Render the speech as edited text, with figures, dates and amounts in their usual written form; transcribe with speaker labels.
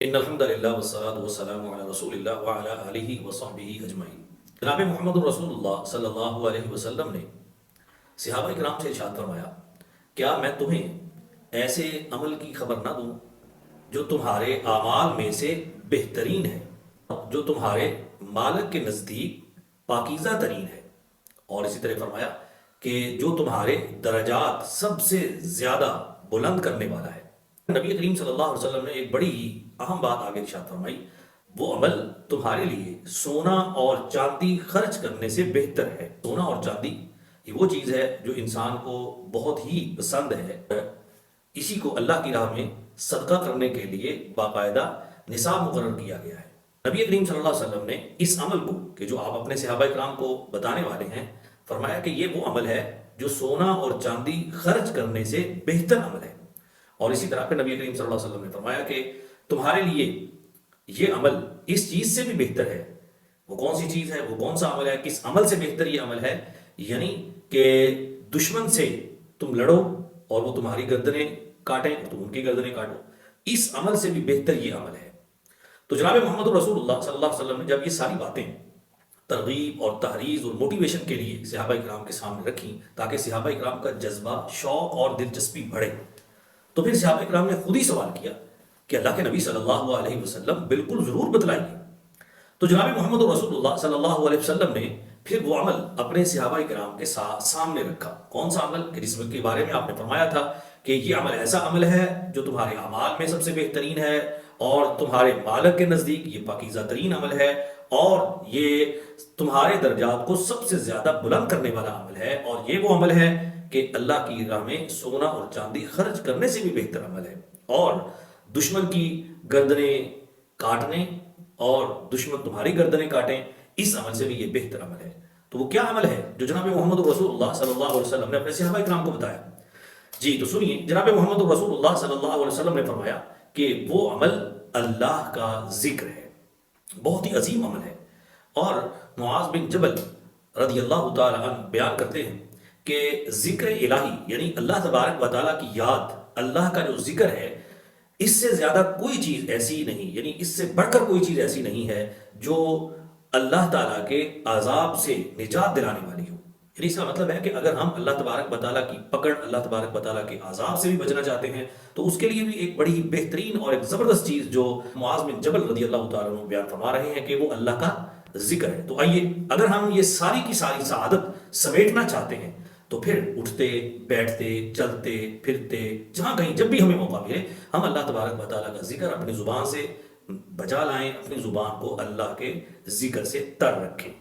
Speaker 1: ان الحمد للہ والصلاۃ والسلام علی رسول اللہ وعلی آلہ وصحبہ اجمعین۔ جناب محمد رسول اللہ صلی اللہ علیہ وسلم نے صحابہ کرام سے ارشاد فرمایا، کیا میں تمہیں ایسے عمل کی خبر نہ دوں جو تمہارے اعمال میں سے بہترین ہے، جو تمہارے مالک کے نزدیک پاکیزہ ترین ہے، اور اسی طرح فرمایا کہ جو تمہارے درجات سب سے زیادہ بلند کرنے والا ہے۔ نبی کریم صلی اللہ علیہ وسلم نے ایک بڑی ہی اہم بات آگے ارشاد فرمائی، وہ عمل تمہارے لیے سونا اور چاندی خرچ کرنے سے بہتر ہے۔ سونا اور چاندی یہ وہ چیز ہے جو انسان کو بہت ہی پسند ہے، اسی کو اللہ کی راہ میں صدقہ کرنے کے لیے باقاعدہ نصاب مقرر کیا گیا ہے۔ نبی کریم صلی اللہ علیہ وسلم نے اس عمل کو کہ جو آپ اپنے صحابہ کرام کو بتانے والے ہیں، فرمایا کہ یہ وہ عمل ہے جو سونا اور چاندی خرچ کرنے سے بہتر عمل ہے۔ اور اسی طرح پہ نبی کریم صلی اللہ علیہ وسلم نے فرمایا کہ تمہارے لیے یہ عمل اس چیز سے بھی بہتر ہے۔ وہ کون سی چیز ہے، وہ کون سا عمل ہے، کس عمل سے بہتر یہ عمل ہے؟ یعنی کہ دشمن سے تم لڑو اور وہ تمہاری گردنیں کاٹیں اور تم ان کی گردنیں کاٹو، اس عمل سے بھی بہتر یہ عمل ہے۔ تو جناب محمد رسول اللہ صلی اللہ علیہ وسلم نے جب یہ ساری باتیں ترغیب اور تحریض اور موٹیویشن کے لیے صحابہ کرام کے سامنے رکھی تاکہ صحابہ کرام کا جذبہ، شوق اور دلچسپی بڑھے، تو پھر صحابہ کرام نے خود ہی سوال کیا کہ اللہ کے نبی صلی اللہ علیہ وسلم بالکل ضرور بتلائیے۔ تو جناب محمد رسول اللہ صلی اللہ علیہ وسلم نے پھر وہ عمل اپنے صحابہ کرام کے سامنے رکھا۔ کون سا عمل؟ کہ جس کے بارے میں آپ نے فرمایا تھا کہ یہ عمل ایسا عمل ہے جو تمہارے اعمال میں سب سے بہترین ہے اور تمہارے مالک کے نزدیک یہ پاکیزہ ترین عمل ہے اور یہ تمہارے درجات کو سب سے زیادہ بلند کرنے والا عمل ہے، اور یہ وہ عمل ہے کہ اللہ کی راہ میں سونا اور چاندی خرچ کرنے سے بھی بہتر عمل ہے، اور دشمن کی گردنیں کاٹنے اور دشمن تمہاری گردنیں کاٹیں، اس عمل سے بھی یہ بہتر عمل ہے۔ تو وہ کیا عمل ہے جو جناب محمد رسول اللہ صلی اللہ علیہ وسلم نے اپنے صحابہ کرام کو بتایا؟ جی تو سنیے، جناب محمد رسول اللہ صلی اللہ علیہ وسلم نے فرمایا کہ وہ عمل اللہ کا ذکر ہے، بہت ہی عظیم عمل ہے۔ اور معاذ بن جبل رضی اللہ تعالی عنہ بیان کرتے ہیں کہ ذکر الہی یعنی اللہ تبارک و تعالیٰ کی یاد، اللہ کا جو ذکر ہے، اس سے زیادہ کوئی چیز ایسی نہیں، یعنی اس سے بڑھ کر کوئی چیز ایسی نہیں ہے جو اللہ تعالیٰ کے عذاب سے نجات دلانے والی ہو۔ یعنی اس کا مطلب ہے کہ اگر ہم اللہ تبارک و تعالیٰ کی پکڑ، اللہ تبارک و تعالیٰ کے عذاب سے بھی بچنا چاہتے ہیں تو اس کے لیے بھی ایک بڑی بہترین اور ایک زبردست چیز جو معاذ بن جبل رضی اللہ تعالیٰ عنہ بیان فرما رہے ہیں کہ وہ اللہ کا ذکر ہے۔ تو آئیے، اگر ہم یہ ساری کی ساری سعادت سمیٹنا چاہتے ہیں تو پھر اٹھتے بیٹھتے چلتے پھرتے جہاں کہیں جب بھی ہمیں موقع ملے ہم اللہ تبارک و تعالیٰ کا ذکر اپنی زبان سے بجا لائیں، اپنی زبان کو اللہ کے ذکر سے تر رکھیں۔